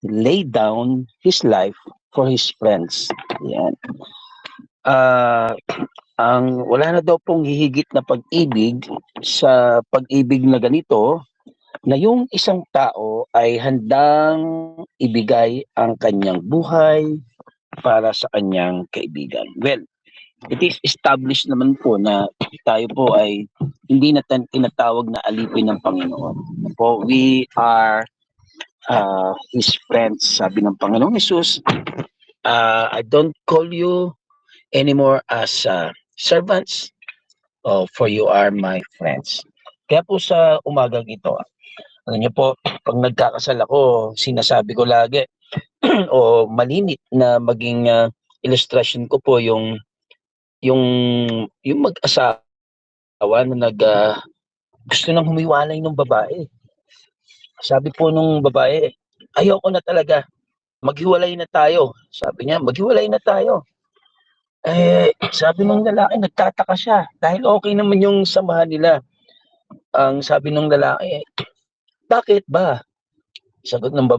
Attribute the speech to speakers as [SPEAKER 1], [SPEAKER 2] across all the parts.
[SPEAKER 1] lay down his life for his friends. Yan. Ah, ang wala na daw pong hihigit na pag-ibig sa pag-ibig na ganito, na yung isang tao ay handang ibigay ang kanyang buhay para sa kanyang kaibigan. Well, it is established naman po na tayo po ay hindi na tinatawag na alipin ng Panginoon. Po, we are His friends. Sabi ng Panginoong Jesus, I don't call you anymore as servants, for you are my friends. Kaya po sa umagang ito, alam niyo po, pag nagkakasal ako, sinasabi ko lagi, o malimit na maging illustration ko po yung yung mag-asawa na gusto nang humiwalay ng babae. Sabi po nung babae, ayoko na talaga, maghiwalay na tayo. Sabi niya, maghiwalay na tayo. Sabi ng lalaki, nagtataka siya dahil okay naman yung samahan nila. Ang sabi ng lalaki, bakit ba? Sagot ng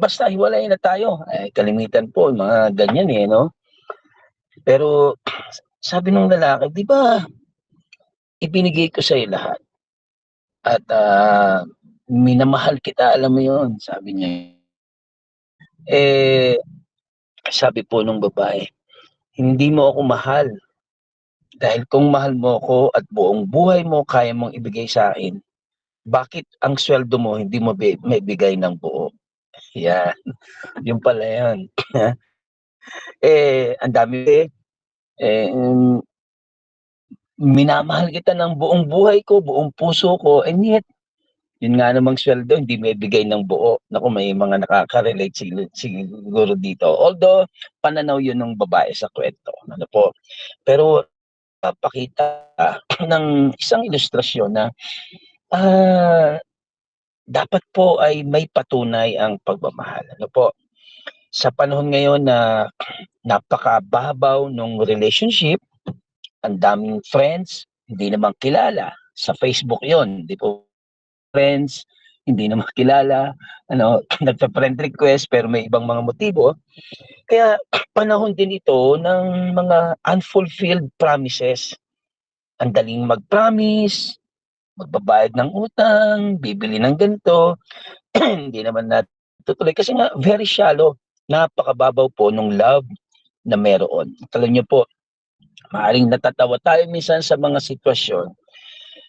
[SPEAKER 1] basta hiwalay na tayo. Kalimitan po, mga ganyan no? Pero sabi ng lalaki, di ba, ibinigay ko sa'yo lahat. At minamahal kita, alam mo yun, sabi niya. Sabi po nung babae, hindi mo ako mahal. Dahil kung mahal mo ako at buong buhay mo kaya mong ibigay sa akin, bakit ang sweldo mo hindi mo maibigay ng buo? Yan, yun pala yan. Ang dami minamahal kita ng buong buhay ko, buong puso ko, and yet, yun nga namang sweldo, hindi maibigay ng buo. Naku, may mga nakaka-relate siguro dito. Although, pananaw yun ng babae sa kwento. Ano po? Pero, papakita ng isang ilustrasyon na dapat po ay may patunay ang pagmamahal. Ano po? Sa panahon ngayon na napakababaw ng relationship, ang daming friends, hindi naman kilala. Sa Facebook yon, di po friends, hindi naman kilala, nagpa-friend request pero may ibang mga motibo. Kaya panahon din ito ng mga unfulfilled promises. Ang daling mag-promise, magbabayad ng utang, bibili ng ganito, hindi naman natutuloy kasi nga very shallow, napakababaw po nung love na meron. Alam niyo po, maaaring natatawa tayo minsan sa mga sitwasyon,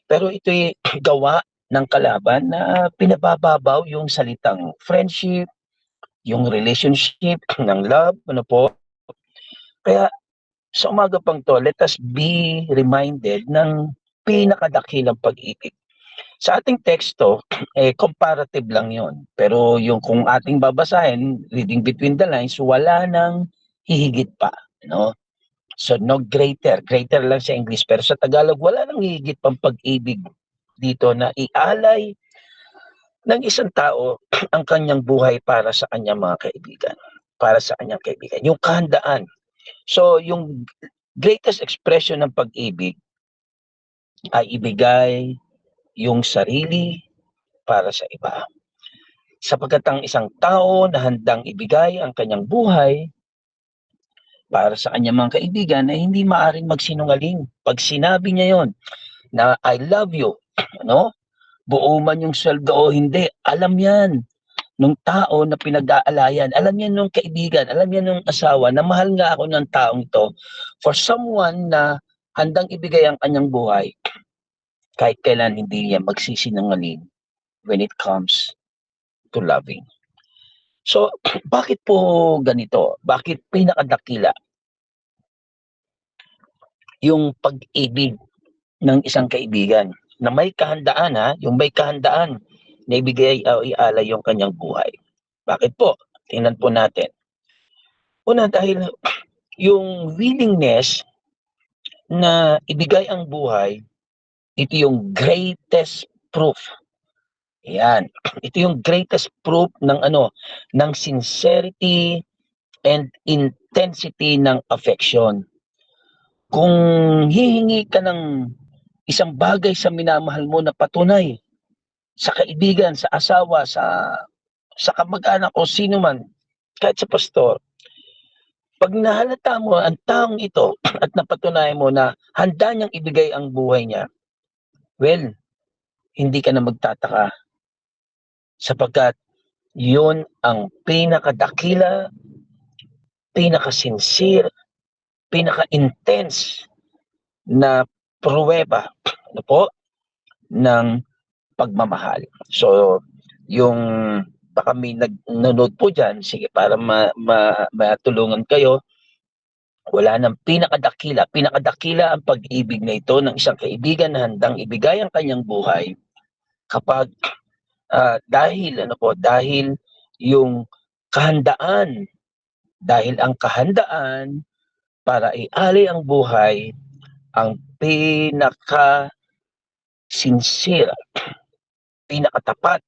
[SPEAKER 1] pero ito'y gawa ng kalaban na pinabababaw yung salitang friendship, yung relationship ng love, ano po. Kaya sa umaga pang to, let us be reminded ng pinakadakilang pag-ibig. Sa ating teksto, comparative lang yon. Pero yung kung ating babasahin, reading between the lines, wala nang hihigit pa. No? So, no greater. Greater lang sa English. Pero sa Tagalog, wala nang hihigit pang pag-ibig dito na ialay ng isang tao ang kanyang buhay para sa kanyang mga kaibigan. Para sa kanyang kaibigan. Yung kahandaan. So, yung greatest expression ng pag-ibig ay ibigay yung sarili para sa iba. Sapagkat ang isang tao na handang ibigay ang kanyang buhay para sa kanyang mga kaibigan ay hindi maaring magsinungaling. Pag sinabi niya yon na I love you, buo man yung sweldo o hindi, alam yan nung tao na pinag-aalayan, alam yan nung kaibigan, alam yan nung asawa na mahal nga ako ng taong ito for someone na handang ibigay ang kanyang buhay kahit kailan hindi niya magsisinungaling when it comes to loving. So, bakit po ganito? Bakit pinakadakila yung pag-ibig ng isang kaibigan na may kahandaan yung may kahandaan na ibigay o ialay yung kanyang buhay. Bakit po? Tingnan po natin. Una, dahil yung willingness na ibigay ang buhay, ito yung greatest proof. Yan. Ito yung greatest proof ng ng sincerity and intensity ng affection. Kung hihingi ka ng isang bagay sa minamahal mo na patunay, sa kaibigan, sa asawa, sa sa kamag-anak o sino man, kahit sa pastor, pag nahalata mo ang taong ito at napatunayan mo na handa niyang ibigay ang buhay niya, well, hindi ka na magtataka sapagkat yun ang pinakadakila, pinaka-sincere, pinaka-intense na pruweba, ano po, ng pagmamahal. So, yung baka may nanonood po diyan, sige para matulungan kayo, wala ng pinakadakila ang pag-ibig na ito ng isang kaibigan na handang ibigay ang kanyang buhay kapag, dahil yung kahandaan, dahil ang kahandaan para ialay ang buhay ang pinaka-sincere, pinakatapat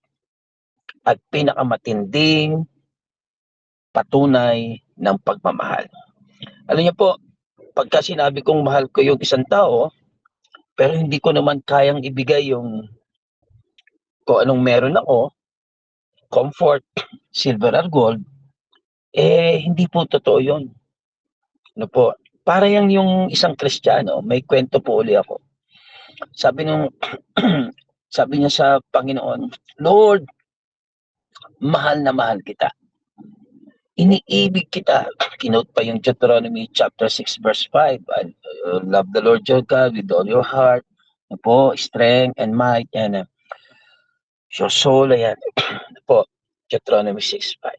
[SPEAKER 1] at pinakamatinding patunay ng pagmamahal. Alam niyo po, pagka sinabi kong mahal ko yung isang tao, pero hindi ko naman kayang ibigay yung kung anong meron ako, comfort, silver or gold, hindi po totoo yun. Ano po, para yang yung isang Kristiyano, may kwento po uli ako. Sabi nung sabi niya sa Panginoon, "Lord, mahal na mahal kita. Iniibig kita." Kinote pa yung Deuteronomy chapter 6 verse 5. Love the Lord your God with all your heart, ano po, strength and might and your soul, ayan. Ano po, Deuteronomy 6:5.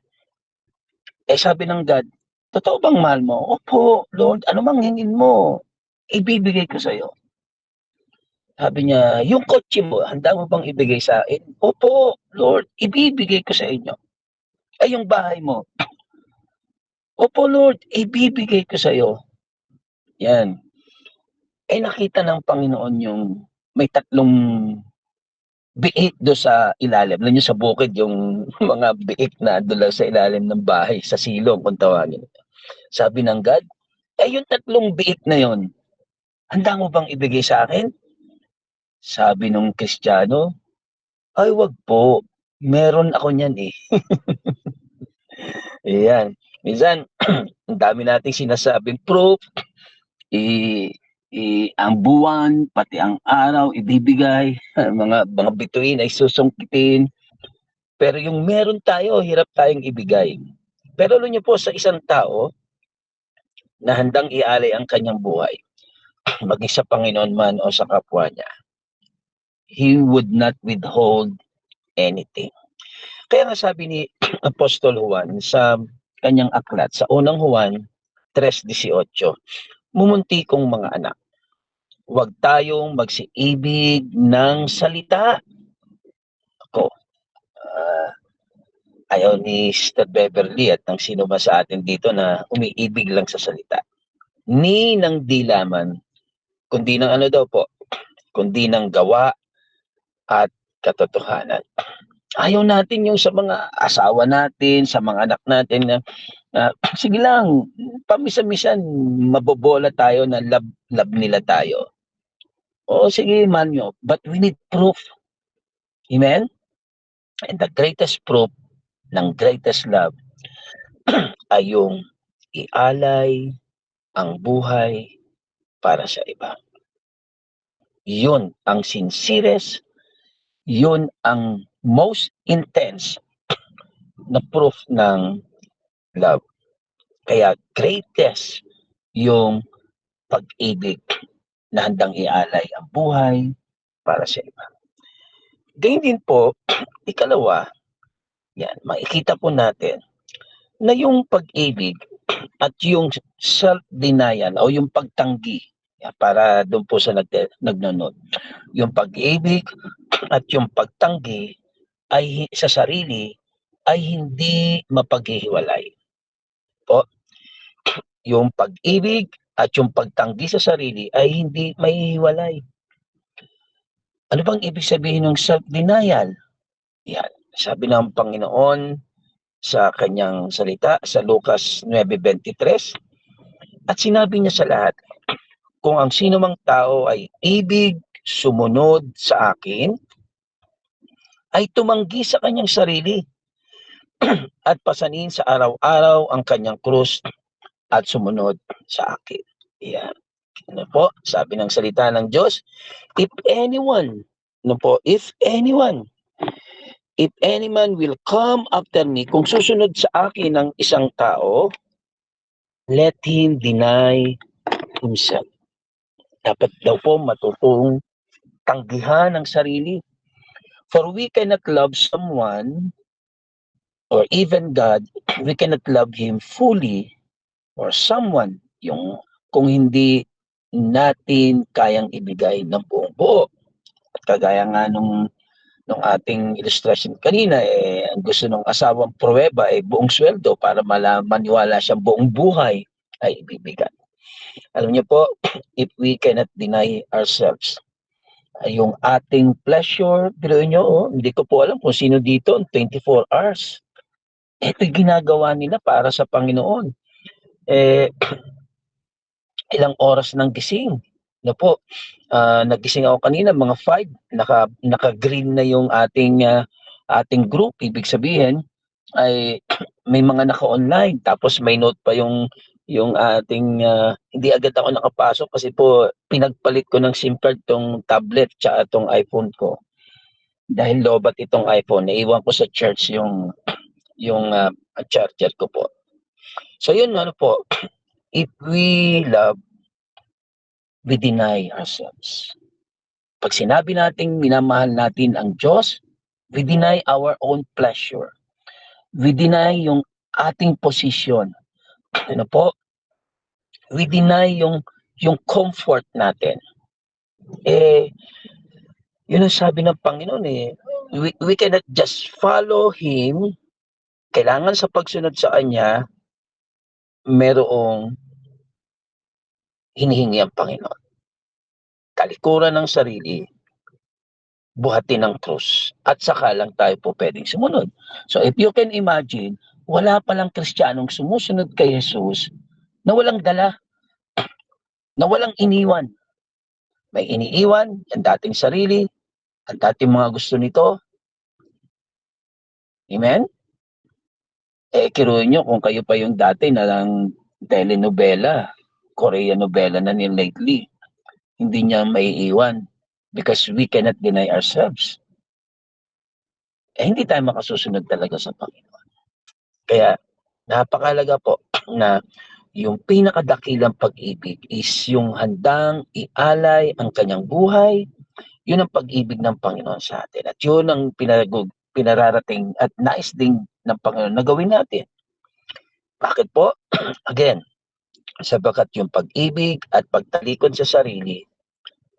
[SPEAKER 1] Sabi ng God, "Totoo bang mahal mo?" "Opo, Lord, ano mang hingin mo, ibibigay ko sa'yo." Sabi niya, "Yung kotse mo, handa mo bang ibigay sa akin?" "Opo, Lord, ibibigay ko sa inyo." Yung bahay mo?" "Opo, Lord, ibibigay ko sa'yo." Yan. Nakita ng Panginoon yung may tatlong biik do sa ilalim. Alam niyo sa bukid yung mga biik na do'n lang sa ilalim ng bahay, sa silong kung tawagin. Sabi ng God, yung tatlong biik na yon, handa mo bang ibigay sa akin?" Sabi nung Kristiyano, "Ay wag po, meron ako niyan, eh." Ayan, minsan ang dami nating sinasabing proof, i ang buwan, pati ang araw ibibigay, mga bituin ay susungkitin, pero yung meron tayo hirap tayong ibigay. Pero alam niyo po sa isang tao na handang ialay ang kanyang buhay, maging sa Panginoon man o sa kapwa niya, he would not withhold anything. Kaya nga sabi ni Apostol Juan sa kanyang aklat sa unang Juan 3:18, "Mumunti kong mga anak, huwag tayong magsiibig ng salita." Ako, ah, ayaw ni Sister Beverly at ng sino man sa atin dito na umiibig lang sa salita. Ni ng di laman, kundi ng ano daw po, kundi ng gawa at katotohanan. Ayaw natin yung sa mga asawa natin, sa mga anak natin na sige lang, pamisa-misan mabobola tayo na love nila tayo. Oo, sige mahal niyo, but we need proof. Amen? And the greatest proof ng greatest love ay yung ialay ang buhay para sa iba. Yun ang sincerest, yun ang most intense na proof ng love. Kaya greatest yung pag-ibig na handang ialay ang buhay para sa iba. Gayun din po, ikalawa, yan, makikita po natin na yung pag-ibig at yung self-denial o yung pagtanggi, yan, para doon po sa nagnonood. Yung pag-ibig at yung pagtanggi ay sa sarili ay hindi mapaghihiwalay. Po, yung pag-ibig at yung pagtanggi sa sarili ay hindi mahihiwalay. Ano bang ibig sabihin ng self-denial? Yan, sabi ng Panginoon sa kanyang salita sa Lucas 9:23, at sinabi niya sa lahat, "Kung ang sinumang tao ay ibig sumunod sa akin, ay tumanggi sa kanyang sarili, at pasanin sa araw-araw ang kanyang krus at sumunod sa akin. Yan. Ano po, sabi ng salita ng Diyos, if anyone, ano po, if any man will come after me, kung susunod sa akin ng isang tao, let him deny himself. Dapat daw po matutong tanggihan ang sarili. For we cannot love someone or even God, we cannot love Him fully or someone yung kung hindi natin kayang ibigay ng buong buo. At kagaya nga nung ating illustration kanina, ang gusto ng asawang pruweba ay buong sweldo para maniwala siyang buong buhay ay ibibigay. Alam niyo po, if we cannot deny ourselves, yung ating pleasure, biruin niyo, hindi ko po alam kung sino dito, 24 hours. Ito'y ginagawa nila para sa Panginoon. Ilang oras ng gising. Ano po, nagising ako kanina mga 5, naka-green na yung ating group. Ibig sabihin ay may mga naka-online, tapos may note pa yung ating hindi agad ako nakapasok kasi po pinagpalit ko ng SIM card tong tablet tsaka tong iPhone ko. Dahil lobat itong iPhone, naiwan ko sa church yung charger ko po. So yun, ano po, if we love, we deny ourselves. Pag sinabi nating minamahal natin ang Diyos, we deny our own pleasure. We deny yung ating posisyon. Ano po? We deny yung comfort natin. Yun ang sabi ng Panginoon we cannot just follow Him. Kailangan sa pagsunod sa Kanya, merong hinihingi ang Panginoon. Talikuran ng sarili, buhatin ng krus, at saka lang tayo po pwedeng sumunod. So if you can imagine, wala palang Kristiyanong sumusunod kay Jesus na walang dala, na walang iniwan. May iniiwan, ang dating sarili, ang dating mga gusto nito. Amen? Kiruin nyo kung kayo pa yung dati na lang telenovela, Korean novela na ni lately, hindi niya maiiwan because we cannot deny ourselves. Hindi tayo makasusunod talaga sa Panginoon. Kaya napakahalaga po na yung pinakadakilang pag-ibig is yung handang ialay ang kanyang buhay. Yun ang pag-ibig ng Panginoon sa atin. At yun ang pinararating at nais din ng Panginoon na gawin natin. Bakit po? Again, sapagkat yung pag-ibig at pagtalikod sa sarili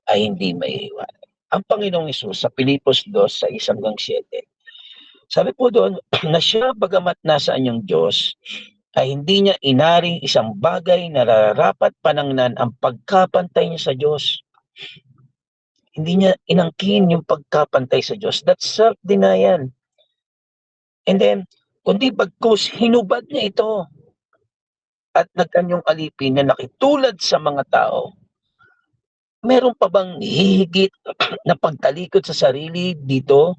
[SPEAKER 1] ay hindi maiiwan. Ang Panginoong Hesus sa Pilipos 2:6-7, sabi po doon na siya bagamat nasaan yung Diyos, ay hindi niya inaring isang bagay na nararapat panangnan ang pagkapantay niya sa Diyos. Hindi niya inangkin yung pagkapantay sa Diyos. That's self-denial. And then, kundi bagkus hinubad niya ito at nagkanyang alipin na nakitulad sa mga tao. Meron pa bang hihigit na pagtalikod sa sarili dito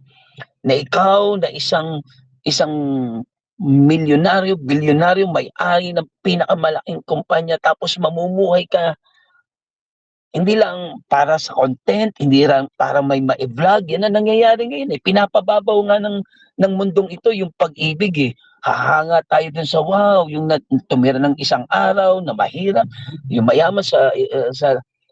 [SPEAKER 1] na ikaw na isang milyonaryo, bilyonaryo, may-ari ng pinakamalaking kumpanya tapos mamumuhay ka hindi lang para sa content, hindi lang para may ma-vlog, yan ang nangyayari ngayon pinapababaw nga ng mundong ito yung pag-ibig Hahanga tayo dun sa wow, yung tumira ng isang araw na mahirap, yung mayaman sa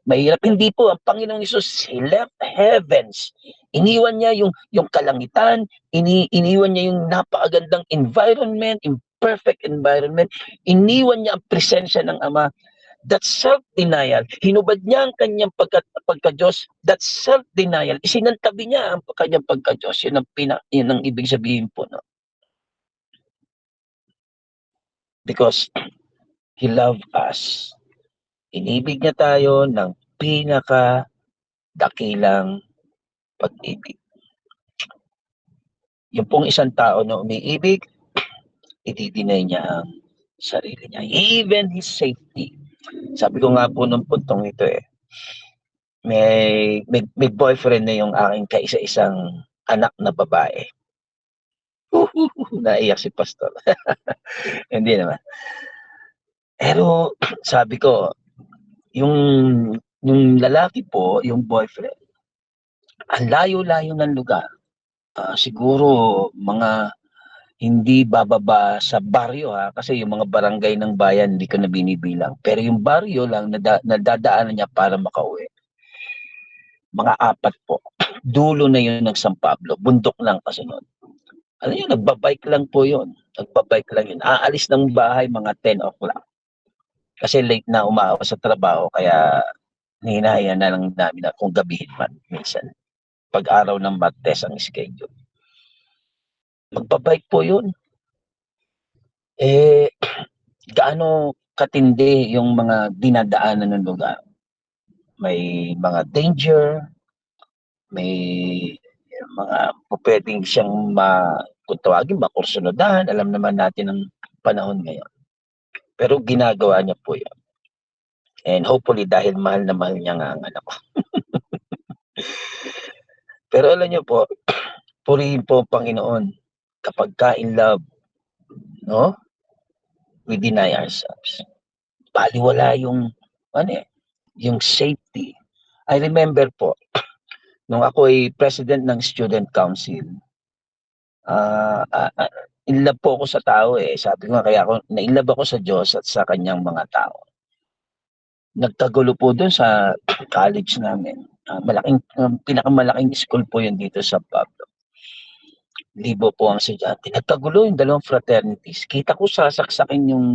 [SPEAKER 1] mahirap. Hindi po, ang Panginoong Hesus, He left heavens. Iniwan niya yung kalangitan, iniwan niya yung napakagandang environment, yung perfect environment. Iniwan niya ang presensya ng Ama. That's self-denial. Hinubad niya ang kanyang pagka-Diyos. That's self-denial. Isinantabi niya ang kanyang pagka-Diyos. Yun ang ibig sabihin po. No? Because He loved us. Inibig niya tayo ng pinaka-dakilang pag-ibig. Yung pong isang tao na umiibig, i-deny niya ang sarili niya. Even his safety. Sabi ko nga po nung puntong ito may boyfriend na yung aking kaisa-isang anak na babae. Naiyak si pastor. Hindi naman. Pero sabi ko, yung yung lalaki po, yung boyfriend, ang layo-layo ng lugar. Siguro mga hindi bababa sa baryo, kasi yung mga barangay ng bayan hindi ko na binibilang. Pero yung baryo lang nadadaanan niya para makauwi, mga 4 po. Dulo na yun ng San Pablo, bundok lang kasunod. Alam niyo, nagba-bike lang po yun. Nagba-bike lang yun. Aalis ng bahay mga 10 o'clock. Kasi late na umaawa sa trabaho, kaya hinahayaan na lang namin na kung gabihin man minsan. Pag araw ng Martes ang schedule. Magba-bike po yun. Eh, gaano katindi yung mga dinadaanan ng lugar. May mga danger, may mga pwedeng siyang kung tawagin makursunodahan, alam naman natin ang panahon ngayon. Pero ginagawa niya po yun. And hopefully dahil mahal na mahal niya nga ang anak ko. Pero alam niyo po, purihin po ang Panginoon kapag in love, no? We deny ourselves. Baliwala yung ano yung safety. I remember po, nung ako ay president ng student council, in love po ako sa tao Sabi ko nga, kaya ako na-inlove ako sa Diyos at sa kanyang mga tao. Nagkagulo po dun sa college namin. Pinakamalaking school po yun dito sa Pablo. Libo po ang estudyante. Nagkagulo yung dalawang fraternities. Kita ko sasaksakin yung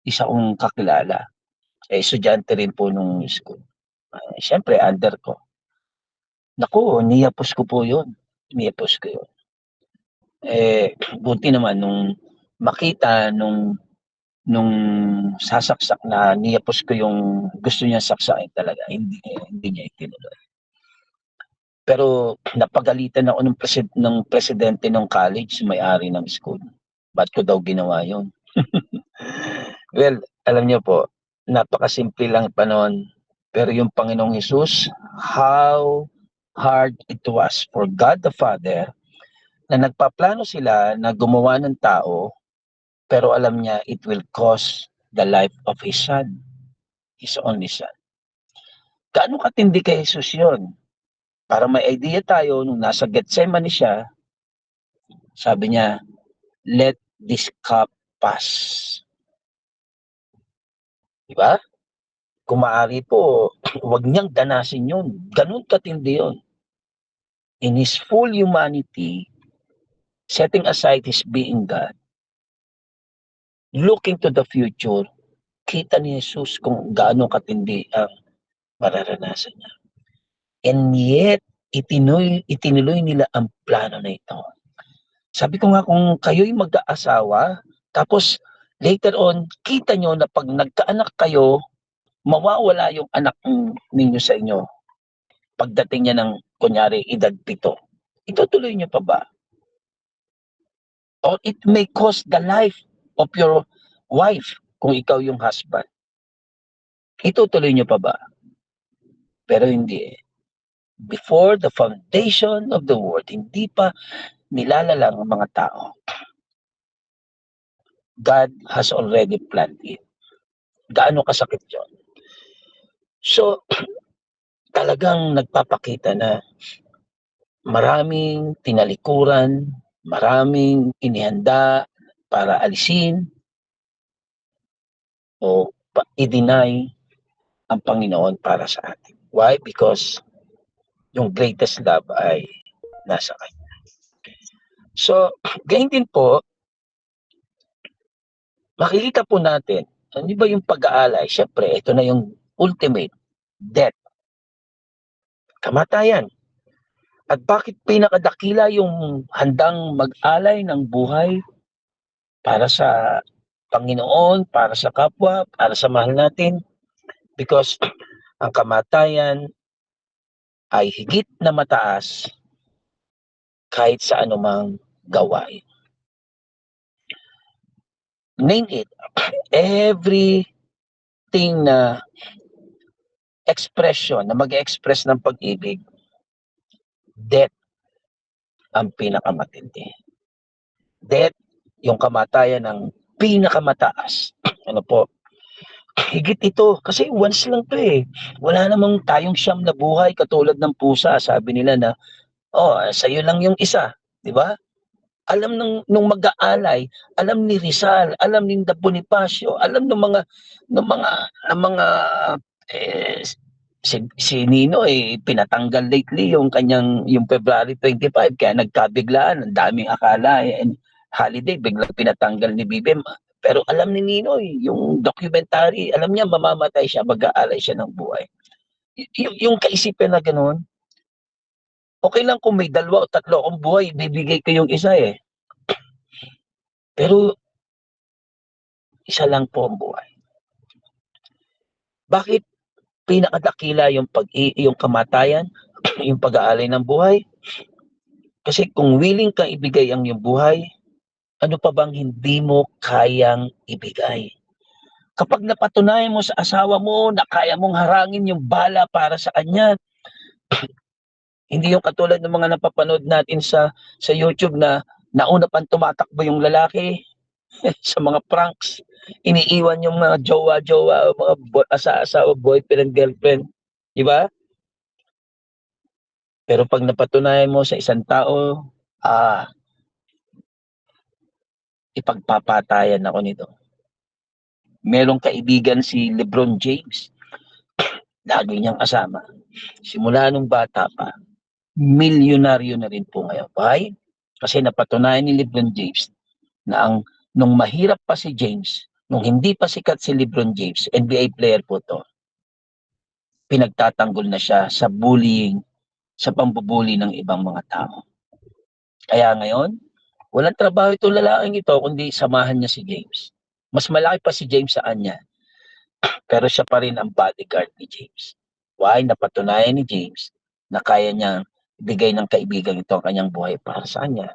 [SPEAKER 1] isa kong kakilala. Estudyante rin po nung school. Siyempre, under ko. Naku, niyapos ko po yun. Niyapos ko yun. Buti naman nung makita nung sasaksak na niyapos ko yung gusto niya saksakin talaga, hindi niya itinuloy. Pero napagalitan ako ng presidente ng college, may-ari ng school. Ba't ko daw ginawa yun? Well, alam niyo po, napakasimple lang pa noon. Pero yung Panginoong Hesus, how hard it was for God the Father na nagpaplano sila na gumawa ng tao, pero alam niya it will cost the life of His Son, His only Son. Gaano katindi kay Jesus yun? Para may idea tayo, nung nasa Gethsemane siya, sabi niya, let this cup pass. Diba? Kung maaari po, huwag niyang danasin yun. Ganun katindi yun. In His full humanity, setting aside His being God, looking to the future, kita ni Jesus kung gaano katindi ang mararanasan niya. And yet, itinuloy nila ang plano na ito. Sabi ko nga, kung kayo'y mag-aasawa, tapos later on, kita nyo na pag nagkaanak kayo, mawawala yung anak ninyo sa inyo. Pagdating niya ng, kunyari, edad 7, itutuloy nyo pa ba? Or it may cost the life of your wife kung ikaw yung husband. Itutuloy nyo pa ba? Pero hindi Before the foundation of the world, hindi pa nilalalang ang mga tao. God has already planned it. Gaano kasakit yun? So, talagang nagpapakita na maraming tinalikuran, maraming inihanda para alisin o i-deny ang Panginoon para sa atin. Why? Because yung greatest love ay nasa Kanya. So, ganyan din po, makikita po natin, ano ba yung pag-aalay? Siyempre, ito na yung ultimate, death, kamatayan. At bakit pinakadakila yung handang mag-alay ng buhay para sa Panginoon, para sa kapwa, para sa mahal natin? Because ang kamatayan ay higit na mataas kahit sa anumang gawain. Name it, everything na expression, na mag-express ng pag-ibig, death ang pinakamatindi. death, yung kamatayan ng pinakamataas. Ano po? Higit ito kasi once lang 'to, eh. Wala namang tayong siyam na buhay katulad ng pusa. Sabi nila na, "Oh, sa'yo lang yung isa." 'Di ba? Alam nung mag-aalay, alam ni Rizal, alam ni Bonifacio, alam ng mga, eh, si Nino, pinatanggal lately yung February 25 kaya nagkabiglaan. Ang daming akala, holiday biglang pinatanggal ni BBM. Pero alam ni Ninoy yung documentary, alam niya mamamatay siya, mag-aalay siya ng buhay. Yung kaisipan na gano'n, okey lang kung may dalawa o tatlo akong buhay, ibibigay ko yung isa, eh. Pero isa lang po ang buhay. Bakit pinakadakila yung kamatayan, yung pag-aalay ng buhay? Kasi kung willing kang ibigay ang iyong buhay, ano pa bang hindi mo kayang ibigay? Kapag napatunayan mo sa asawa mo na kaya mong harangin yung bala para sa kanya, hindi yung katulad ng mga napapanood natin sa YouTube na nauna pang tumatakbo yung lalaki sa mga pranks, iniiwan yung mga jowa-jowa o mga asa-asawa, boyfriend and girlfriend, 'di ba? Pero 'pag napatunayan mo sa isang tao, ah, ipagpapatayan ako nito. Merong kaibigan si Lebron James, lagi niyang kasama. Simula nung bata pa, milyonaryo na rin po ngayon. Why? Kasi napatunayan ni Lebron James na nung mahirap pa si James, nung hindi pa sikat si Lebron James, NBA player po 'to, pinagtatanggol na siya sa bullying, sa pambubully ng ibang mga tao. Kaya ngayon, walang trabaho itong lalaking ito kundi samahan niya si James. Mas malaki pa si James sa kanya, pero siya pa rin ang bodyguard ni James. Why? Napatunayan ni James na kaya niyang ibigay ng kaibigan ito ang kanyang buhay para sa kanya.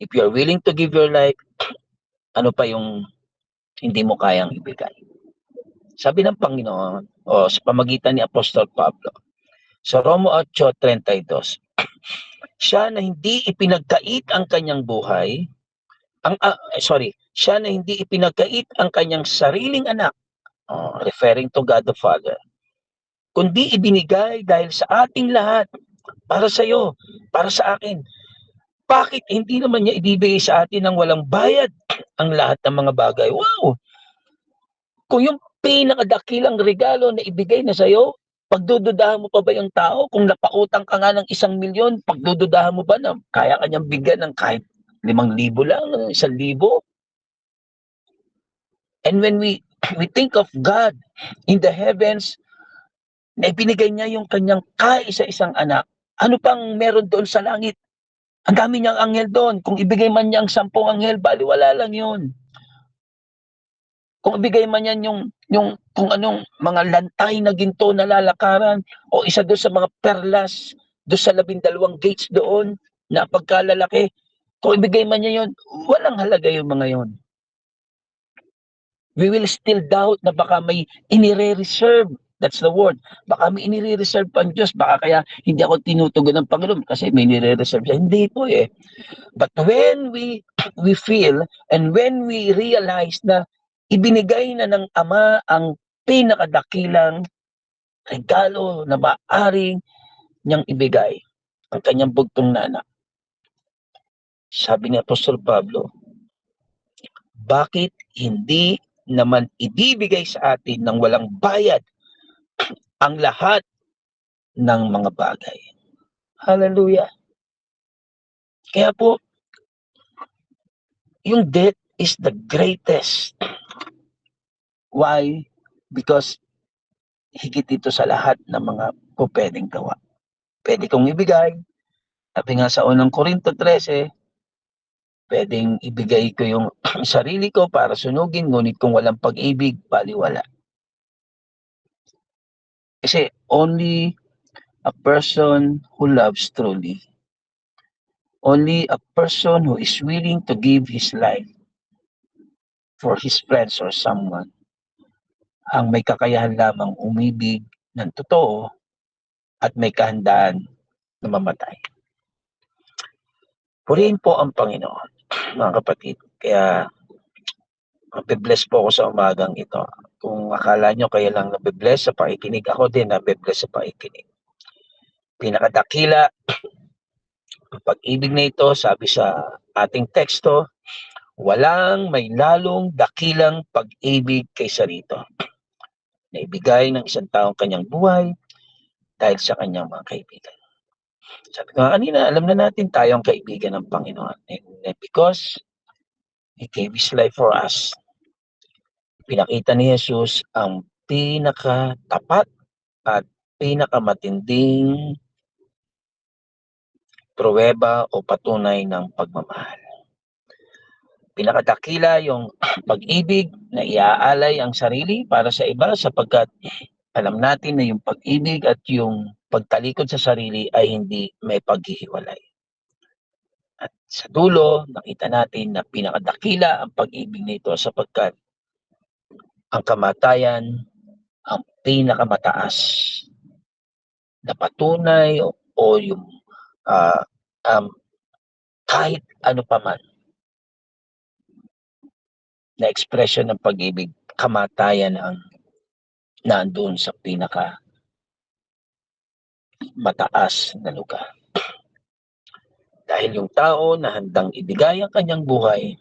[SPEAKER 1] If you're willing to give your life, ano pa yung hindi mo kayang ibigay? Sabi ng Panginoon o sa pamagitan ni Apostol Pablo sa Roma 8:32, siya na hindi ipinagkait ang kanyang buhay, siya na hindi ipinagkait ang kanyang sariling anak, referring to God the Father, kundi ibinigay dahil sa ating lahat, para sa iyo, para sa akin. Bakit hindi naman niya ibibigay sa atin ng walang bayad ang lahat ng mga bagay? Wow! Kung yung pinakadakilang regalo na ibigay na sa'yo, pagdududahan mo pa ba yung tao? Kung napautang ka nga ng 1,000,000, pagdududahan mo ba na kaya ka niyang bigyan ng kahit 5,000 lang, 1,000? And when we think of God in the heavens, na ibinigay niya yung kanyang kaisa-isang anak, ano pang meron doon sa langit? Ang dami niyang anghel doon. Kung ibigay man niya ang 10 anghel, balewala lang yun. Kung ibigay man yan yung kung anong mga lantay na ginto na lalakaran o isa doon sa mga perlas doon sa 12 gates doon na pagkalalaki, kung ibigay man niya yun, walang halaga yung mga yun. We will still doubt na baka may inire-reserve, that's the word, baka may inire-reserve pa ang Diyos, baka kaya hindi ako tinutugon ng Panginoon kasi may nire-reserve siya. Hindi po, eh. But when we feel and when we realize na ibinigay na ng Ama ang pinakadakilang regalo na maaaring niyang ibigay, ang kanyang bugtong na anak. Sabi ni Apostol Pablo, bakit hindi naman ibibigay sa atin ng walang bayad ang lahat ng mga bagay? Hallelujah. Kaya po, yung death is the greatest. Why? Because higit ito sa lahat ng mga pupwedeng gawa. Pwede kong ibigay, sabi nga sa unang Korinto 13, pwedeng ibigay ko yung sarili ko para sunugin, ngunit kung walang pag-ibig, baliwala. Kasi only a person who loves truly, only a person who is willing to give his life for his friends or someone, ang may kakayahan lamang umibig ng totoo at may kahandaan na mamatay. Purihin po ang Panginoon, mga kapatid. Kaya mabe-bless po ako sa umagang ito. Kung akala nyo kayo lang nabe-bless sa pakikinig, ako din nabe-bless sa pakikinig. Pinakadakila ang pag-ibig na ito, sabi sa ating teksto, walang may lalong dakilang pag-ibig kaysa rito, na ibigay ng isang taong kanyang buhay dahil sa kanyang mga kaibigan. Sabi ko nga kanina, alam na natin tayo ang kaibigan ng Panginoon. And because He gave His life for us, pinakita ni Jesus ang pinakatapat at pinakamatinding pruweba o patunay ng pagmamahal. Pinakadakila yung pag-ibig na iaalay ang sarili para sa iba sapagkat alam natin na yung pag-ibig at yung pagtalikod sa sarili ay hindi may paghihiwalay. At sa dulo, nakita natin na pinakadakila ang pag-ibig nito sapagkat ang kamatayan ang pinakamataas na patunay o yung uh, um, kahit ano pa man na ekspresyon ng pag-ibig, kamatayan ang nandoon sa pinaka mataas na lugar. Dahil yung tao na handang ibigay ang kanyang buhay,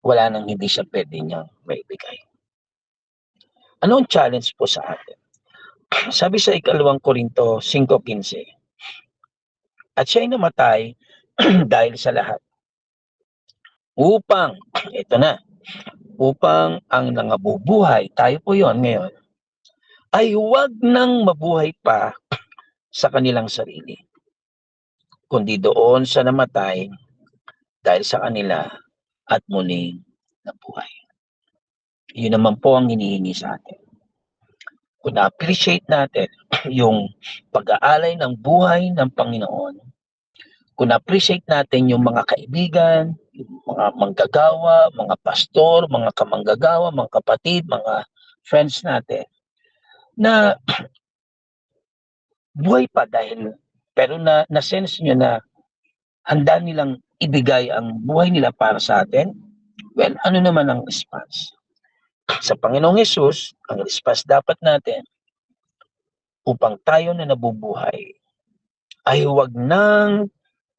[SPEAKER 1] wala nang hindi siya pwede niyang maibigay. Ano ang challenge po sa atin? Sabi sa ikalawang Korinto 5:15, at siya'y namatay dahil sa lahat. Upang, ito na, upang ang nangabubuhay, tayo po yon ngayon, ay huwag nang mabuhay pa sa kanilang sarili, kundi doon sa namatay dahil sa kanila at muling nabuhay. Yun naman po ang hinihingi sa atin. Kung na-appreciate natin yung pag-aalay ng buhay ng Panginoon, kung na-appreciate natin yung mga kaibigan, yung mga manggagawa, mga pastor, mga kamanggagawa, mga kapatid, mga friends natin, na buhay pa dahil, pero na-sense nyo na handa nilang ibigay ang buhay nila para sa atin, well, ano naman ang response? Sa Panginoong Hesus, ang response dapat natin upang tayo na nabubuhay ay huwag nang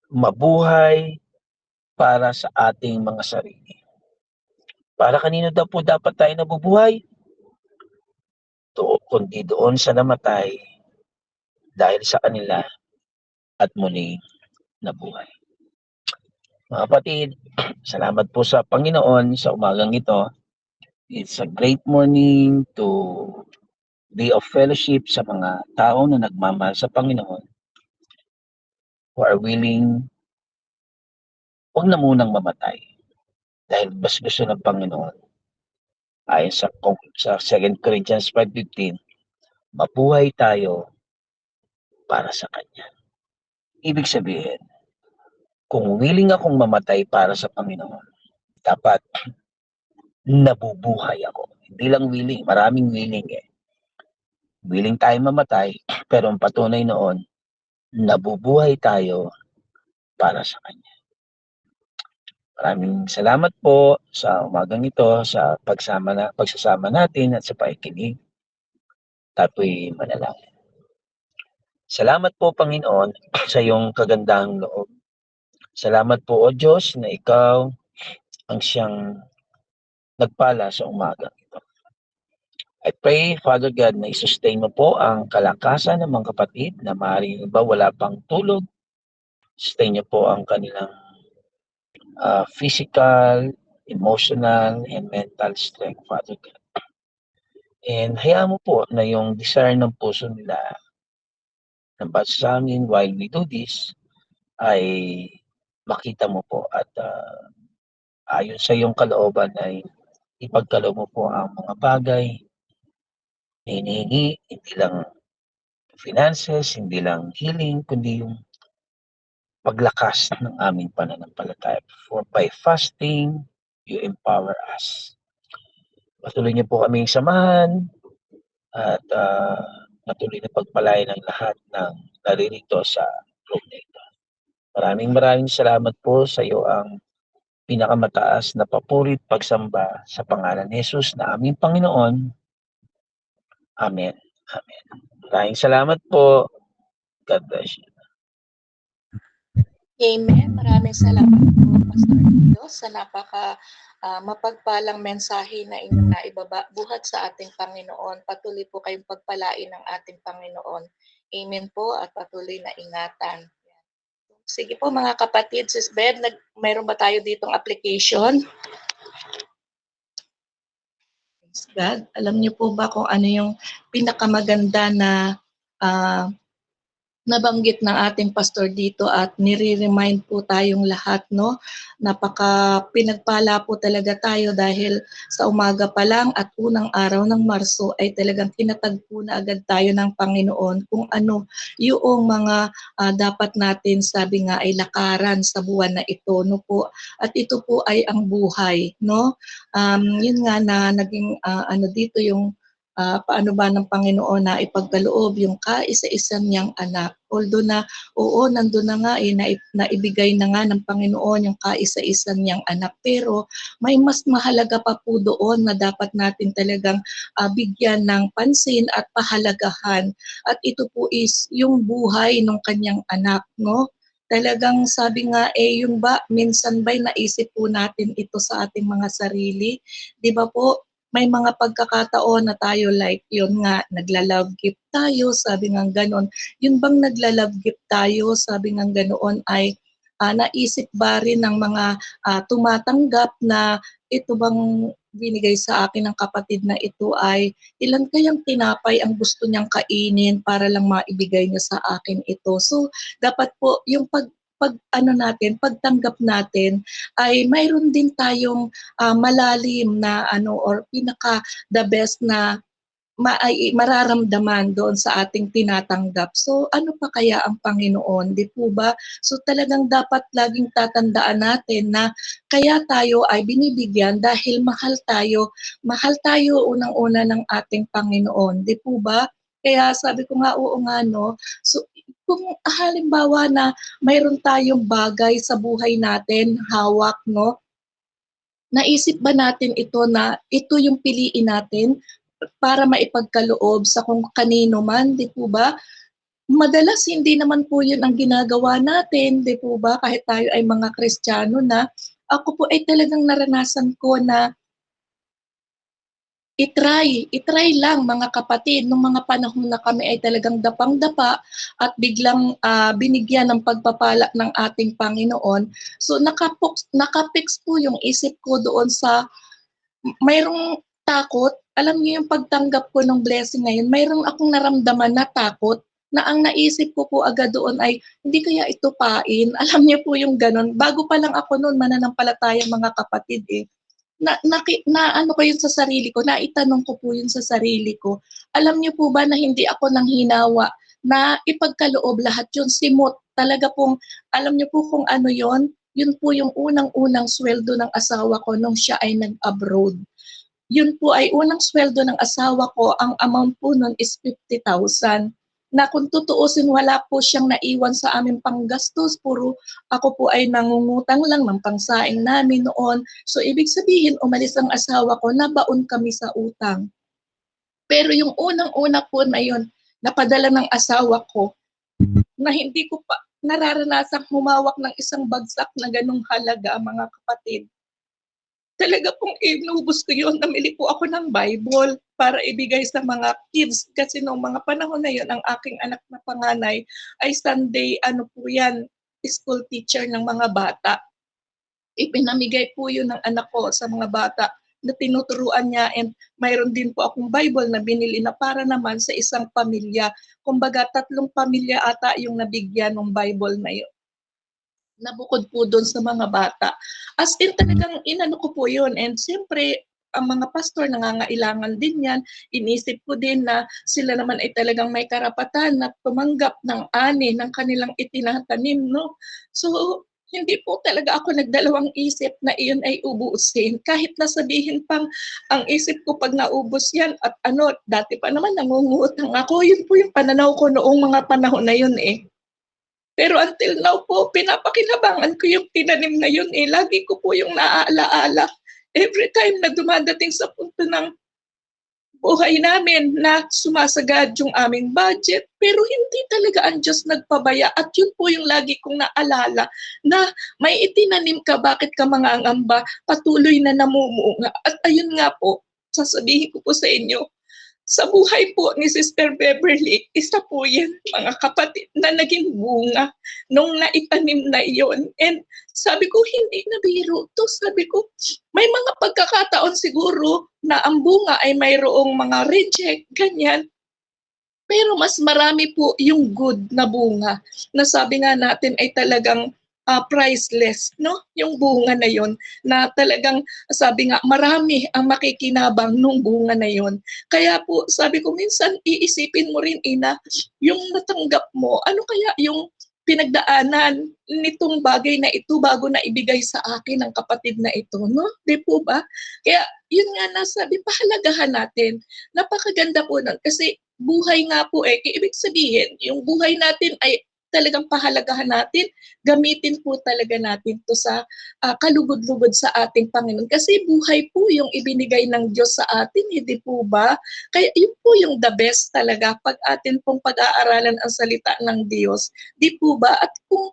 [SPEAKER 1] mabuhay para sa ating mga sarili. Para kanino daw po dapat tayo nabubuhay? Kundi doon sa namatay dahil sa kanila at muli nabuhay. Mga kapatid, salamat po sa Panginoon sa umagang ito. It's a great morning to be of fellowship sa mga tao na nagmamahal sa Panginoon who are willing huwag na munang mamatay dahil mas gusto ng Panginoon ayon sa 2 Corinthians 5:15, mabuhay tayo para sa Kanya. Ibig sabihin, kung willing akong mamatay para sa Panginoon, dapat nabubuhay ako. Hindi lang willing, maraming willing eh. Willing tayo mamatay, pero ang patunay noon, nabubuhay tayo para sa Kanya. Maraming salamat po sa umagang ito, sa pagsasama natin at sa pakikinig. Tapoy manalangin. Salamat po, Panginoon, sa iyong kagandahang loob. Salamat po, O Diyos, na ikaw ang siyang nagpala sa umagang ito. I pray, Father God, na i-sustain mo po ang kalakasan ng mga kapatid na maaaring iba wala pang tulog. Sustain niyo po ang kanilang physical, emotional, and mental strength, Father God. And hayaan mo po na yung desire ng puso nila na sa amin while we do this ay makita mo po at ayon sa iyong kalooban ay ipagkaloob mo po ang mga bagay na hinihingi, hindi lang finances, hindi lang healing, kundi yung paglakas ng aming pananampalataya. For by fasting, you empower us. Patuloy niyo po kaming samahan at patuloy na pagpalain ng lahat ng naririto sa room na ito. Maraming salamat po sa iyo ang pinakamataas na papuri at pagsamba sa pangalan ni Jesus na aming Panginoon. Amen. Amen. Maraming salamat po. God bless you.
[SPEAKER 2] Amen. Maraming salamat po, Pastor Tito, sa mapagpalang mensahe na inyong naibaba buhat sa ating Panginoon. Patuloy po kayong pagpalain ng ating Panginoon. Amen po at patuloy na ingatan. Sige po mga kapatid, Sis Bed, mayroon ba tayo ditong application? Praise God. Alam niyo po ba kung ano yung pinakamaganda na nabanggit ng ating pastor dito at nire-remind po tayong lahat, no? Napaka pinagpala po talaga tayo dahil sa umaga pa lang at unang araw ng Marso ay talagang tinatagpo na agad tayo ng Panginoon kung ano yung mga dapat natin, sabi nga, ay lakaran sa buwan na ito, no po? At ito po ay ang buhay, no? Yun nga na naging ano dito yung paano ba ng Panginoon na ipagkaloob yung kaisa-isa niyang anak. Although na, oo, nandun na nga naibigay na nga ng Panginoon yung kaisa-isa niyang anak. Pero may mas mahalaga pa po doon na dapat natin talagang bigyan ng pansin at pahalagahan. At ito po is yung buhay ng kanyang anak, no? Talagang sabi nga, yung ba, minsan ba'y naisip po natin ito sa ating mga sarili? Di ba po, may mga pagkakataon na tayo like yun nga, nagla-love gift tayo, sabi nga gano'n. Yun bang nagla-love gift tayo, sabi nga ganoon ay naisip ba rin ng mga tumatanggap na ito bang binigay sa akin ng kapatid na ito ay ilan kayang tinapay ang gusto niyang kainin para lang maibigay niya sa akin ito. So, dapat po yung pagtanggap natin ay mayroon din tayong malalim na ano or pinaka the best na mararamdaman doon sa ating tinatanggap. So ano pa kaya ang Panginoon, di po ba? So talagang dapat laging tatandaan natin na kaya tayo ay binibigyan dahil mahal tayo unang-una ng ating Panginoon, di po ba? Kaya sabi ko nga, oo nga no, so kung halimbawa na mayroon tayong bagay sa buhay natin, hawak, no? Naisip ba natin ito na ito yung piliin natin para maipagkaloob sa kung kanino man, di po ba? Madalas hindi naman po yun ang ginagawa natin, di po ba? Kahit tayo ay mga Kristiyano na, ako po ay talagang naranasan ko na itry lang mga kapatid nung mga panahon na kami ay talagang dapang-dapa at biglang binigyan ng pagpapala ng ating Panginoon. So nakapix po yung isip ko doon sa mayroong takot. Alam niyo yung pagtanggap ko ng blessing ngayon, mayroong akong naramdaman na takot na ang naisip ko po agad doon ay hindi kaya ito pain. Alam niyo po yung ganun. Bago pa lang ako noon mananampalataya mga kapatid eh na ano ko yun sa sarili ko, naitanong ko po yun sa sarili ko. Alam niyo po ba na hindi ako nang hinawa na ipagkaloob lahat yun, simot. Talaga pong, alam niyo po kung ano yun po yung unang-unang sweldo ng asawa ko nung siya ay nag-abroad. Yun po ay unang sweldo ng asawa ko, ang amount po nun is 50,000 na kung tutuusin wala po siyang naiwan sa aming panggastos, puro ako po ay nangungutang lang ng pangsaing namin noon. So ibig sabihin umalis ang asawa ko, nabaon kami sa utang. Pero yung unang-una po na yun, napadala ng asawa ko na hindi ko pa nararanasang humawak ng isang bagsak na ganong halaga, mga kapatid. Talaga pong inubos ko yun, namili po ako ng Bible para ibigay sa mga kids kasi noong mga panahon na yun, ang aking anak na panganay ay Sunday, ano po yan, school teacher ng mga bata. Ipinamigay po yun ng anak ko sa mga bata na tinuturuan niya and mayroon din po akong Bible na binili na para naman sa isang pamilya. Kumbaga 3 pamilya ata yung nabigyan ng Bible na yun. Nabukod po doon sa mga bata. As in talagang inano ko po yun and siyempre ang mga pastor nangangailangan din yan. Inisip ko din na sila naman ay talagang may karapatan na tumanggap ng ani ng kanilang itinatanim, no? So, hindi po talaga ako nagdalawang isip na iyon ay ubusin. Kahit na sabihin pang ang isip ko pag naubos yan at ano, dati pa naman nangungutang ako. Yun po yung pananaw ko noong mga panahon na yun eh. Pero until now po, pinapakinabangan ko yung tinanim na yun eh. Lagi ko po yung naaalaala. Every time na dumadating sa punto ng buhay namin na sumasagad yung aming budget, pero hindi talaga ang Diyos nagpabaya. At yun po yung lagi kong naalala na may itinanim ka, bakit ka mangangamba, patuloy na namumunga. At ayun nga po, sasabihin ko po sa inyo, sa buhay po ni Sister Beverly, isa po yan, mga kapatid, na naging bunga nung naitanim na iyon. And sabi ko, hindi na biro to. Sabi ko, may mga pagkakataon siguro na ang bunga ay mayroong mga reject, ganyan. Pero mas marami po yung good na bunga na sabi nga natin ay talagang priceless, no? Yung bunga na yon na talagang sabi nga marami ang makikinabang nung bunga na yon. Kaya po sabi ko minsan iisipin mo rin ina yung natanggap mo, ano kaya yung pinagdaanan nitong bagay na ito bago na ibigay sa akin ng kapatid na ito, no? Di po ba? Kaya yun nga nasabi, pahalagahan natin. Napakaganda po nun kasi buhay nga po eh. Ibig sabihin, yung buhay natin ay talagang pahalagahan natin, gamitin po talaga natin to sa kalugod-lugod sa ating Panginoon. Kasi buhay po yung ibinigay ng Diyos sa atin, hindi po ba? Kaya yun po yung the best talaga pag atin pong pag-aaralan ang salita ng Diyos. Di po ba? At kung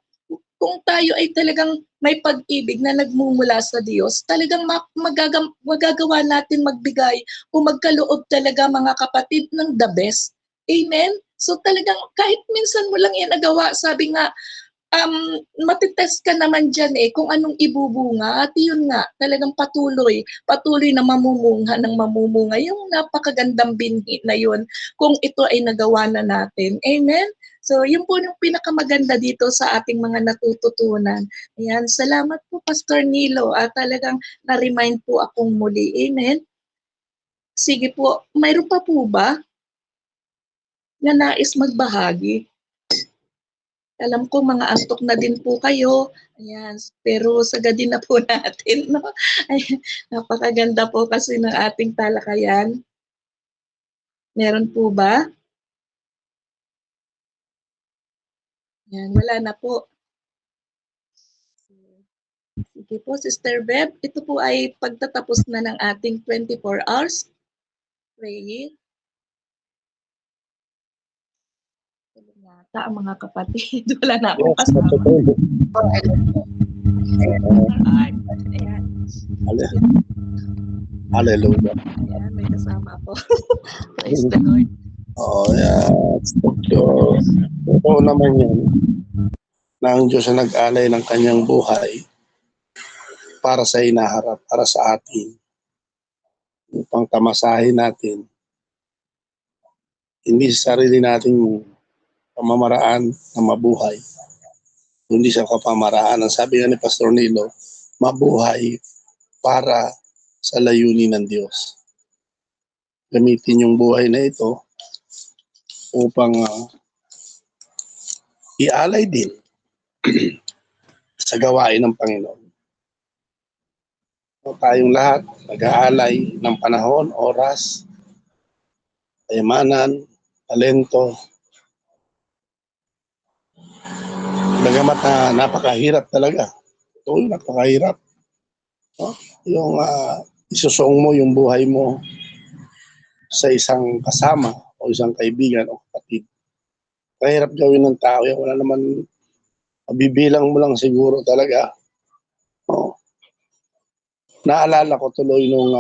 [SPEAKER 2] tayo ay talagang may pag-ibig na nagmumula sa Diyos, talagang magagawa natin magbigay o magkaloob talaga mga kapatid ng the best. Amen? So talagang kahit minsan mo lang yan nagawa, sabi nga, matitest ka naman dyan eh kung anong ibubunga at yun nga talagang patuloy na mamumunga ng mamumunga yung napakagandang binhi na yun kung ito ay nagawa na natin. Amen? So yun po yung pinakamaganda dito sa ating mga natututunan. Ayan, salamat po Pastor Nilo at talagang na-remind po akong muli. Amen? Sige po, mayroon pa po ba na nais magbahagi? Alam ko mga antok na din po kayo. Ayan, pero sagadin na po natin. No? Ay, napakaganda po kasi ng ating talakayan. Meron po ba? Ayan, wala na po. Sige po, Sister Beb. Ito po ay pagtatapos na ng ating 24 hours praying. Yata ang mga kapatid. Wala na akong kasama. Ayan.
[SPEAKER 3] Hallelujah.
[SPEAKER 2] Ayan, may kasama ako. Praise the Lord.
[SPEAKER 3] Oh, yeah. Totoo naman yan na ang Diyos na nag-alay ng kanyang buhay para sa hinaharap, para sa atin, upang tamasahin natin, hindi sa sarili nating pamamaraan na mabuhay, kundi sa kapamaraan. Ang sabi nga ni Pastor Nilo, mabuhay para sa layunin ng Diyos. Gamitin yung buhay na ito upang ialay din sa gawain ng Panginoon. So, tayong lahat nag-aalay ng panahon, oras, kayamanan, talento. Bagamat napakahirap talaga. Ito napakahirap. No? Yung isusong mo yung buhay mo sa isang kasama o isang kaibigan o kapatid. Kahirap gawin ng tao. Wala naman, bibilang mo lang siguro talaga. No? Naalala ko tuloy nung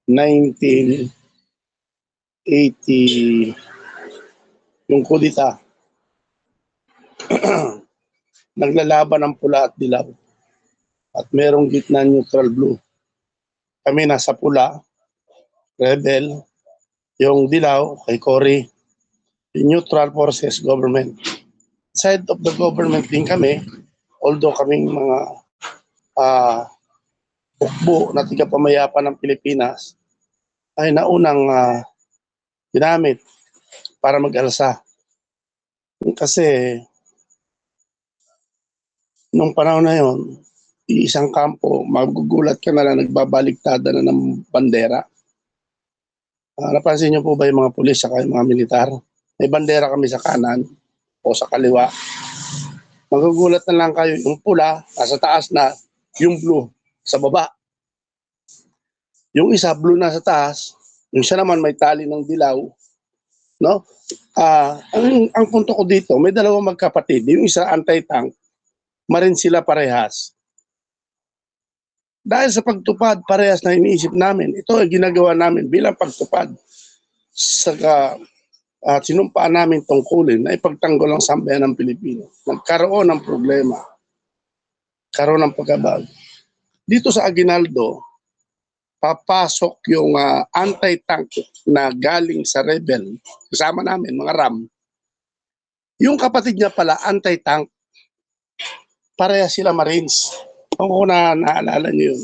[SPEAKER 3] 1980, yung kudita. Naglalaban ng pula at dilaw. At merong gitna neutral blue. Kami nasa pula, rebel, yung dilaw kay Cory, yung neutral forces, government. Side of the government din kami, although kaming mga hukbo na tiga-pamayapan ng Pilipinas, ay naunang ginamit para mag-alsa. Kasi nung panahon na yon, isang kampo, magugulat ka na lang nagbabaligtada na ng bandera. Napansin niyo po ba yung mga pulis at yung mga militar? May bandera kami sa kanan, o sa kaliwa. Magugulat na lang kayo, yung pula, nasa taas na, yung blue, sa baba. Yung isa, blue na sa taas, yung isa naman may tali ng dilaw, no? Ang punto ko dito, may dalawang magkapatid. Yung isa anti-tank, marin sila parehas. Dahil sa pagtupad, parehas na iniisip namin. Ito ay ginagawa namin bilang pagtupad sa sinumpaan namin tungkulin na ipagtanggol ang sambayan ng Pilipino. Nagkaroon ng problema. Karoon ng pagkabag. Dito sa Aguinaldo, papasok yung anti-tank na galing sa rebel. Kasama namin, mga RAM. Yung kapatid niya pala, anti-tank. Pareha sila Marines. Kung naalala niyo yun.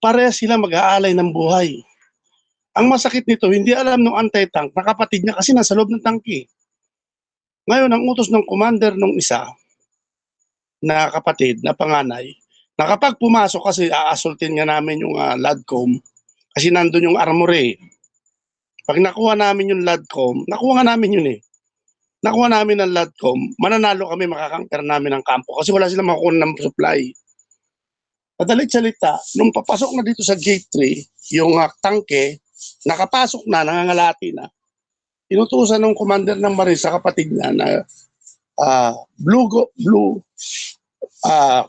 [SPEAKER 3] Pareha sila mag-aalay ng buhay. Ang masakit nito, hindi alam ng anti-tank na kapatid niya kasi nasa loob ng tangke. Ngayon, ang utos ng commander nung isa na kapatid, na panganay, na kapag pumasok kasi aasultin nga namin yung LADCOM kasi nandun yung armory. Pag nakuha namin yung LADCOM, nakuha nga namin yun eh. Nakuha namin ang LADCOM, mananalo kami, makakangker namin ang kampo kasi wala silang makukuha ng supply. Madalit salita, nung papasok na dito sa gate 3, yung tangke, nakapasok na, nangangalati na, inutusan ng commander ng Marines sa kapatid niya na blue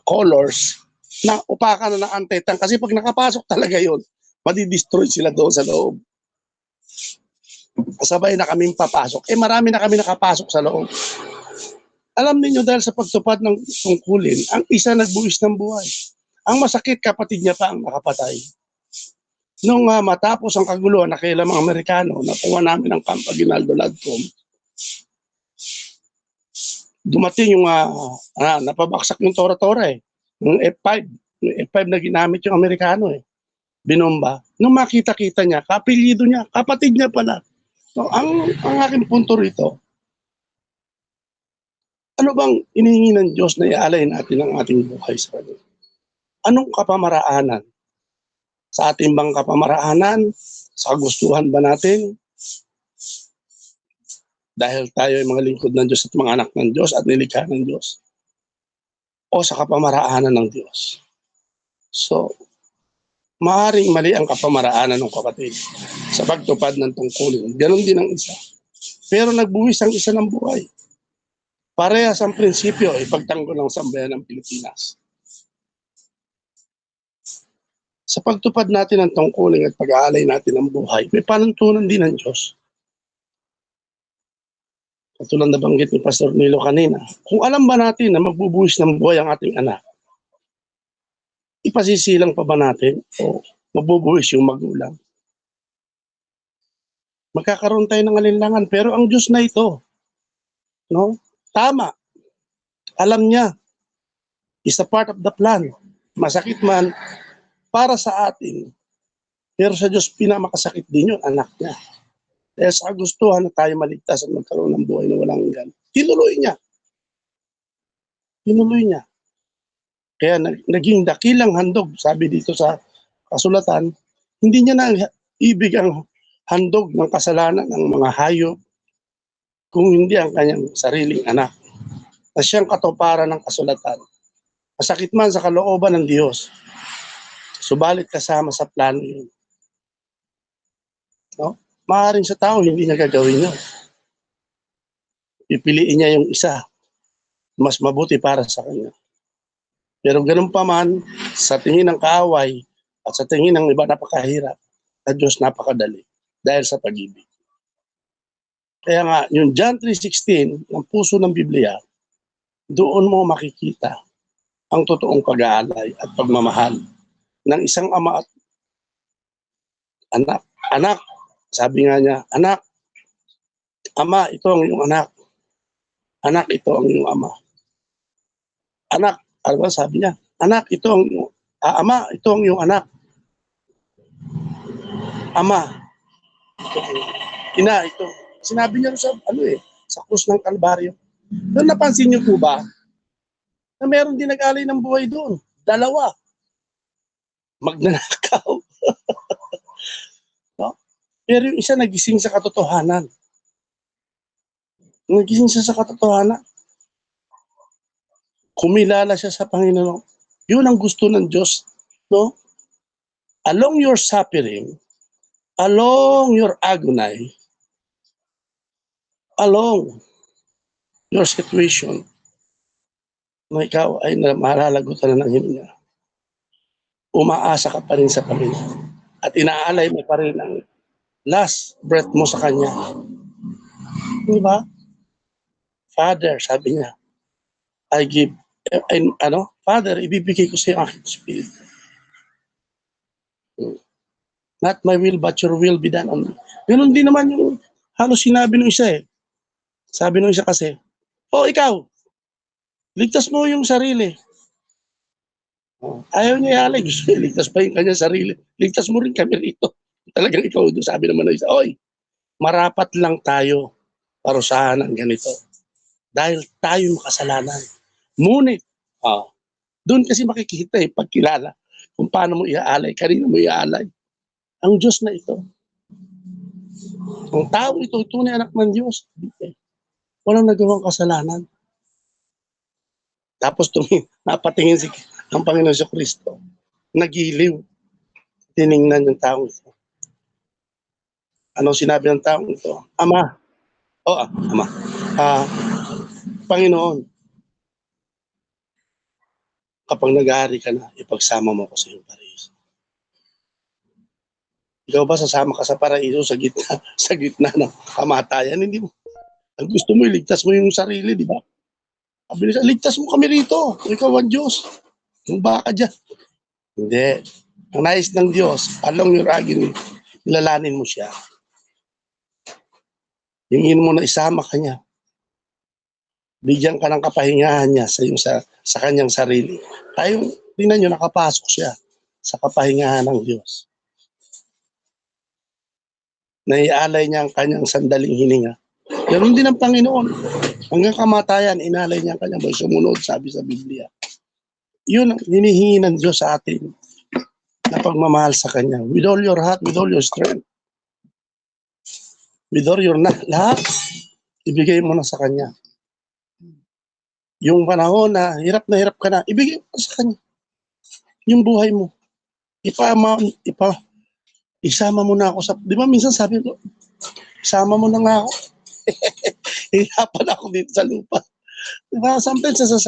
[SPEAKER 3] colors na upakan na ng anti-tank kasi pag nakapasok talaga yun, madidestroy sila doon sa loob. Kasabay na kaming papasok. Marami na kami nakapasok sa loob. Alam niyo dahil sa pagtupad ng tungkulin, ang isa nagbuwis ng buhay. Ang masakit, kapatid niya pa ang nakapatay. Nung matapos ang kaguluhan na kailang mga Amerikano, nakuha namin ang Camp Aguinaldo LADCOM, dumating yung napabaksak yung Tora-Tora eh. Yung F5 na ginamit yung Amerikano eh. Binomba. Nung makita-kita niya, kapilido niya, kapatid niya pala. So, ang aking punto rito, ano bang inihingi ng Diyos na ialay natin ang ating buhay sa Kanya? Anong kapamaraanan? Sa ating bang kapamaraanan? Sa kagustuhan ba natin? Dahil tayo ay mga lingkod ng Diyos at mga anak ng Diyos at nilikha ng Diyos? O sa kapamaraanan ng Diyos? So, maaaring mali ang kapamaraanan ng kapatid sa pagtupad ng tungkulin. Ganon din ang isa. Pero nagbuwis ang isa ng buhay. Parehas ang prinsipyo, ipagtanggol ng sambayan ng Pilipinas. Sa pagtupad natin ng tungkulin at pag-aalay natin ng buhay, may panuntunan din ng Diyos. Katulad na banggit ni Pastor Nilo kanina, kung alam ba natin na magbubuwis ng buhay ang ating anak, ipasisilang pa ba natin o magbubuwis yung magulang? Magkakaroon tayo ng alinlangan, pero ang Diyos na ito, no? Tama. Alam niya. Is a part of the plan. Masakit man para sa atin. Pero sa Diyos, pinamakasakit din yun, anak niya. Kaya sa kagustuhan na tayo maligtas at magkaroon ng buhay na walang hanggan, tinuloy niya. Tinuloy niya. Kaya naging dakilang handog, sabi dito sa kasulatan, hindi niya na ibig ang handog ng kasalanan ng mga hayop, kung hindi ang kanyang sariling anak, na siyang katuparan ng kasulatan. Masakit man sa kalooban ng Diyos, subalit kasama sa plano yun. No? Maaaring sa tao, hindi niya gagawin yun. Pipiliin niya yung isa, mas mabuti para sa kanya. Pero ganun pa man, sa tingin ng kaaway at sa tingin ng iba napakahirap, sa Diyos napakadali dahil sa pag-ibig. Kaya nga, yung John 3:16, ang puso ng Biblia, doon mo makikita ang totoong pag-aalay at pagmamahal ng isang ama at anak. Anak, sabi nga niya, anak, ama, ito ang iyong anak. Anak, ito ang iyong ama. Anak, ano ba sabi niya? Anak, ito ang iyong, ama, ito ang iyong anak. Ama, ina, ito. Sinabi niya sa, sa krus ng Kalbaryo. Pero napansin niyo po ba, na meron din nag-alay ng buhay doon. Dalawa. Magnanakaw. No? Pero yung isa nagising sa katotohanan. Nagising siya sa katotohanan. Kumilala siya sa Panginoon. Yun ang gusto ng Diyos, no? Along your suffering, along your agony, along your situation, na ikaw ay malalagutan na ng hininga. Umaasa ka pa rin sa Panginoon. At inaalay mo pa rin ang last breath mo sa Kanya. Di ba? Father, sabi niya, Father, ibibigay ko sa iyo ang aking spirit. Not my will, but your will be done on me. Ganun din naman yung halos sinabi ng isa eh. Sabi ng isa kasi, ikaw, ligtas mo yung sarili. Ayaw niya ialay, gusto niya ligtas pa yung kanyang sarili. Ligtas mo rin kami rito. Talagang ikaw doon, sabi naman ng isa, marapat lang tayo parusahan ng ganito. Dahil tayo makasalanan. Ngunit, doon kasi makikita pagkilala kung paano mo iaalay, kanina mo iaalay. Ang Diyos na ito. Ang tao ito, tunay anak ng Diyos. Walang nagawang kasalanan. Tapos napatingin ang Panginoon sa Kristo. Nagiliw. Tiningnan yung taong ito. Ano sinabi ng taong ito? Ama. Ama. Panginoon, kapag nag-aari ka na, ipagsama mo ko sa iyong paraiso. Ikaw ba sasama ka sa paraiso sa gitna ng kamatayan? Hindi mo. Ang gusto mo, iligtas mo yung sarili, di ba? Ligtas mo kami rito. Ikaw ang Diyos. Yung baka dyan. Hindi. Ang nais ng Diyos, along your agony, ilalanin mo siya. Hingin mo na isama ka niya. Bigyan ka ng kapahingahan niya sa kanyang sarili. Tayo, tingnan nyo, nakapasok siya sa kapahingahan ng Diyos. Naialay niya ang kanyang sandaling hininga. Ganun din ang Panginoon. Hanggang kamatayan, inalay niya ang kanyang sumunod, sabi sa Biblia. Yun ang hinihingi ng Diyos sa atin na pagmamahal sa Kanya. With all your heart, with all your strength. With all your lahat, ibigay mo na sa Kanya. Yung panahon na hirap ka na, ibigay mo sa Kanya. Yung buhay mo. Isama mo na ako sa, di ba minsan sabi ko, isama mo na nga ako. Hirapan ako dito sa lupa. Diba? Sometimes nasasabi